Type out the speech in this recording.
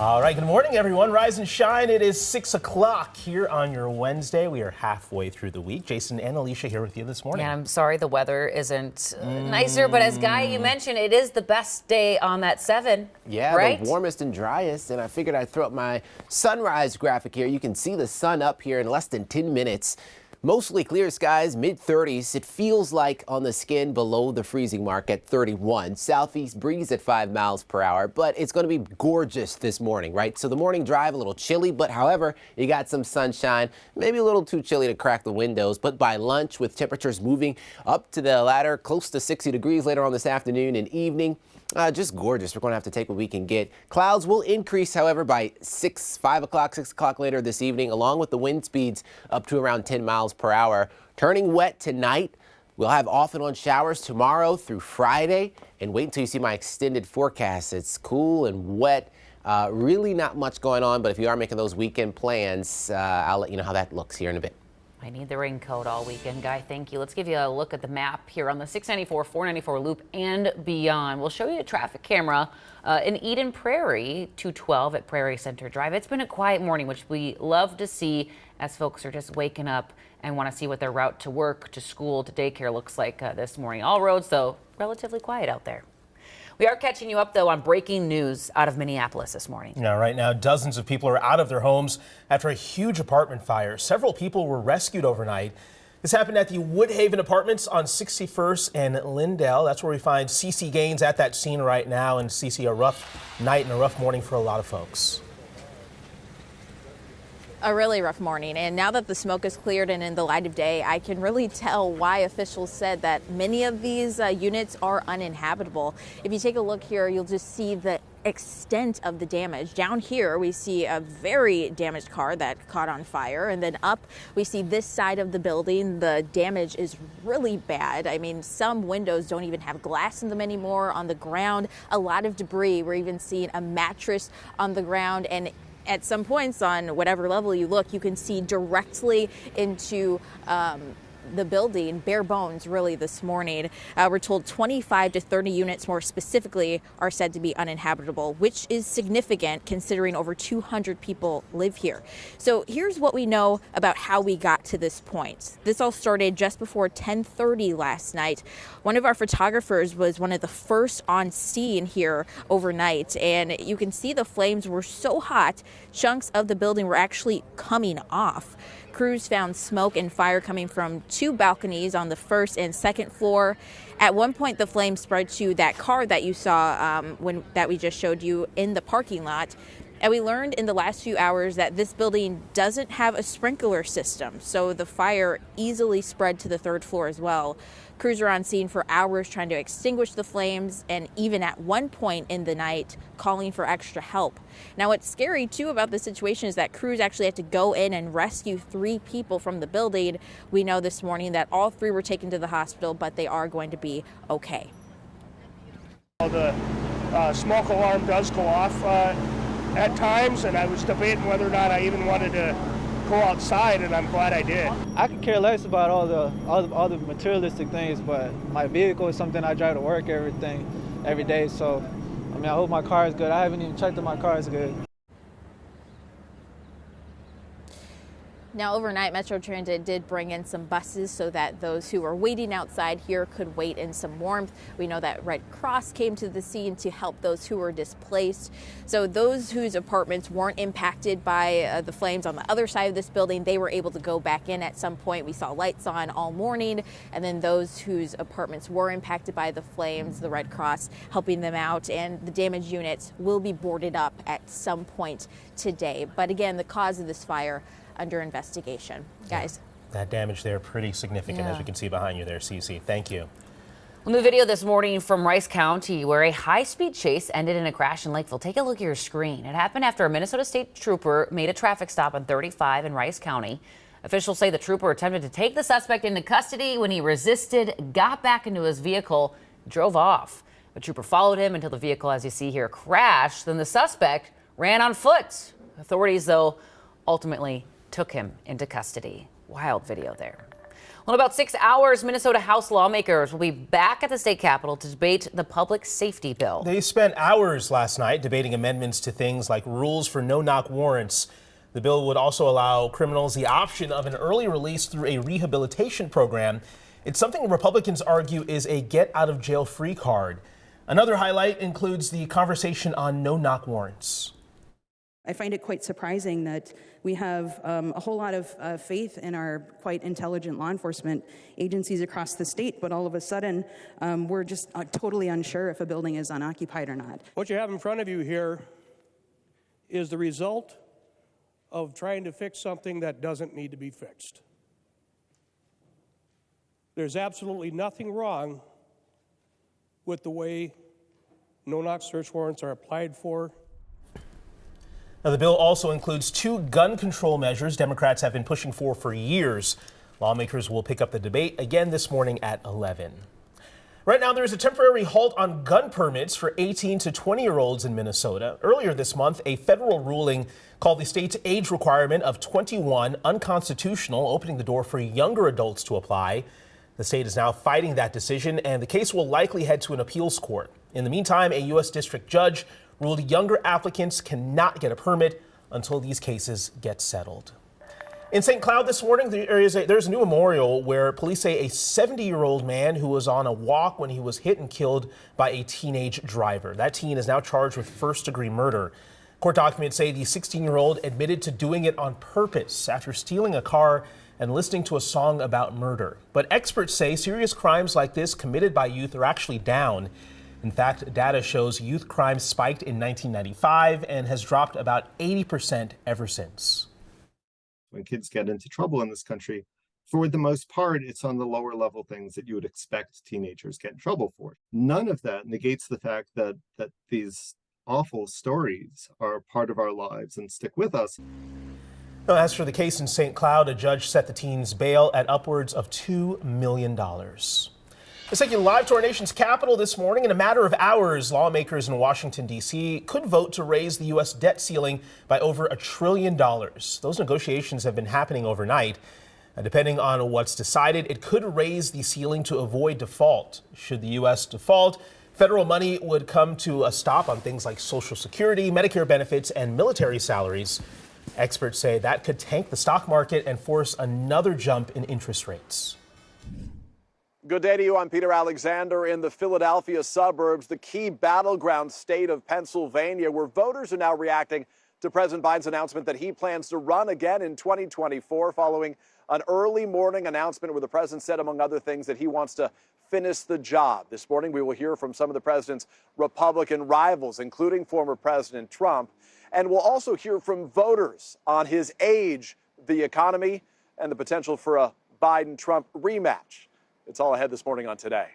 All right, good morning, everyone. Rise and shine. It is 6 o'clock here on your Wednesday. We are halfway through the week. Jason and Alicia here with you this morning. Yeah, I'm sorry the weather isn't nicer, but as Guy, you mentioned, it is the best day on that 7. Yeah, right? The warmest and driest, and I figured I'd throw up my sunrise graphic here. You can see the sun up here in less than 10 minutes. Mostly clear skies, mid-30s. It feels like on the skin below the freezing mark at 31. Southeast breeze at 5 miles per hour, but it's going to be gorgeous this morning, right? So the morning drive a little chilly, but however, you got some sunshine, maybe a little too chilly to crack the windows, but by lunch with temperatures moving up to the ladder, close to 60 degrees later on this afternoon and evening. Just gorgeous. We're going to have to take what we can get. Clouds will increase, however, by 5 o'clock, 6 o'clock later this evening, along with the wind speeds up to around 10 miles per hour. Turning wet tonight. We'll have off and on showers tomorrow through Friday. And wait until you see my extended forecast. It's cool and wet. Really not much going on, but if you are making those weekend plans, I'll let you know how that looks here in a bit. I need the raincoat all weekend, Guy. Thank you. Let's give you a look at the map here on the 694, 494 loop and beyond. We'll show you a traffic camera in Eden Prairie, 212 at Prairie Center Drive. It's been a quiet morning, which we love to see as folks are just waking up and want to see what their route to work, to school, to daycare looks like this morning. All roads, though, relatively quiet out there. We are catching you up, though, on breaking news out of Minneapolis this morning. Now, right now, dozens of people are out of their homes after a huge apartment fire. Several people were rescued overnight. This happened at the Woodhaven Apartments on 61st and Lindell. That's where we find Cece Gaines at that scene right now. And Cece, a rough night and a rough morning for a lot of folks. A really rough morning, and now that the smoke is cleared and in the light of day, I can really tell why officials said that many of these units are uninhabitable. If you take a look here, you'll just see the extent of the damage. Down here, we see a very damaged car that caught on fire, and then up, we see this side of the building. The damage is really bad. I mean, some windows don't even have glass in them anymore. On the ground, a lot of debris. We're even seeing a mattress on the ground, and at some points on whatever level you look, you can see directly into the building, bare bones really this morning. We're told 25 to 30 units more specifically are said to be uninhabitable, which is significant considering over 200 people live here. So here's what we know about how we got to this point. This all started just before 10:30 last night. One of our photographers was one of the first on scene here overnight, and you can see the flames were so hot, chunks of the building were actually coming off. Crews found smoke and fire coming from 2 balconies on the first and second floor. At one point, the flames spread to that car that you saw that we just showed you in the parking lot. And we learned in the last few hours that this building doesn't have a sprinkler system, so the fire easily spread to the 3rd floor as well. Crews were on scene for hours trying to extinguish the flames, and even at one point in the night calling for extra help. Now, what's scary too about this situation is that crews actually had to go in and rescue 3 people from the building. We know this morning that all 3 were taken to the hospital, but they are going to be okay. The smoke alarm does go off at times, and I was debating whether or not I even wanted to go outside, and I'm glad I did. I could care less about all the materialistic things, but my vehicle is something I drive to work every day. So, I mean, I hope my car is good. I haven't even checked if my car is good. Now, overnight, Metro Transit did bring in some buses so that those who were waiting outside here could wait in some warmth. We know that Red Cross came to the scene to help those who were displaced. So those whose apartments weren't impacted by the flames on the other side of this building, they were able to go back in at some point. We saw lights on all morning. And then those whose apartments were impacted by the flames, the Red Cross helping them out. And the damaged units will be boarded up at some point today. But again, the cause of this fire under investigation. Guys. That damage there pretty significant, as we can see behind you there, Cece. Thank you. Well, new video this morning from Rice County where a high-speed chase ended in a crash in Lakeville. Take a look at your screen. It happened after a Minnesota State trooper made a traffic stop on 35 in Rice County. Officials say the trooper attempted to take the suspect into custody. When he resisted, got back into his vehicle, drove off. The trooper followed him until the vehicle, as you see here, crashed. Then the suspect ran on foot. Authorities, though, ultimately took him into custody. Wild video there. Well, in about 6 hours, Minnesota House lawmakers will be back at the state capitol to debate the public safety bill. They spent hours last night debating amendments to things like rules for no-knock warrants. The bill would also allow criminals the option of an early release through a rehabilitation program. It's something Republicans argue is a get-out-of-jail-free card. Another highlight includes the conversation on no-knock warrants. I find it quite surprising that we have a whole lot of faith in our quite intelligent law enforcement agencies across the state, but all of a sudden we're just totally unsure if a building is unoccupied or not. What you have in front of you here is the result of trying to fix something that doesn't need to be fixed. There's absolutely nothing wrong with the way no-knock search warrants are applied for. Now, the bill also includes 2 gun control measures Democrats have been pushing for years. Lawmakers will pick up the debate again this morning at 11. Right now, there is a temporary halt on gun permits for 18 to 20-year-olds in Minnesota. Earlier this month, a federal ruling called the state's age requirement of 21 unconstitutional, opening the door for younger adults to apply. The state is now fighting that decision, and the case will likely head to an appeals court. In the meantime, a U.S. district judge ruled younger applicants cannot get a permit until these cases get settled. In St. Cloud this morning, there's a new memorial where police say a 70-year-old man who was on a walk when he was hit and killed by a teenage driver. That teen is now charged with first-degree murder. Court documents say the 16-year-old admitted to doing it on purpose after stealing a car and listening to a song about murder. But experts say serious crimes like this committed by youth are actually down. In fact, data shows youth crime spiked in 1995 and has dropped about 80% ever since. When kids get into trouble in this country, for the most part, it's on the lower level things that you would expect teenagers get in trouble for. None of that negates the fact that these awful stories are part of our lives and stick with us. Now, as for the case in St. Cloud, a judge set the teen's bail at upwards of $2 million. Let's take you live to our nation's capital this morning. In a matter of hours, lawmakers in Washington, D.C. could vote to raise the U.S. debt ceiling by over $1 trillion. Those negotiations have been happening overnight. Depending on what's decided, it could raise the ceiling to avoid default. Should the U.S. default, federal money would come to a stop on things like Social Security, Medicare benefits, and military salaries. Experts say that could tank the stock market and force another jump in interest rates. Good day to you. I'm Peter Alexander in the Philadelphia suburbs, the key battleground state of Pennsylvania, where voters are now reacting to President Biden's announcement that he plans to run again in 2024 following an early morning announcement where the president said, among other things, that he wants to finish the job. This morning, we will hear from some of the president's Republican rivals, including former President Trump, and we'll also hear from voters on his age, the economy, and the potential for a Biden-Trump rematch. It's all ahead this morning on Today.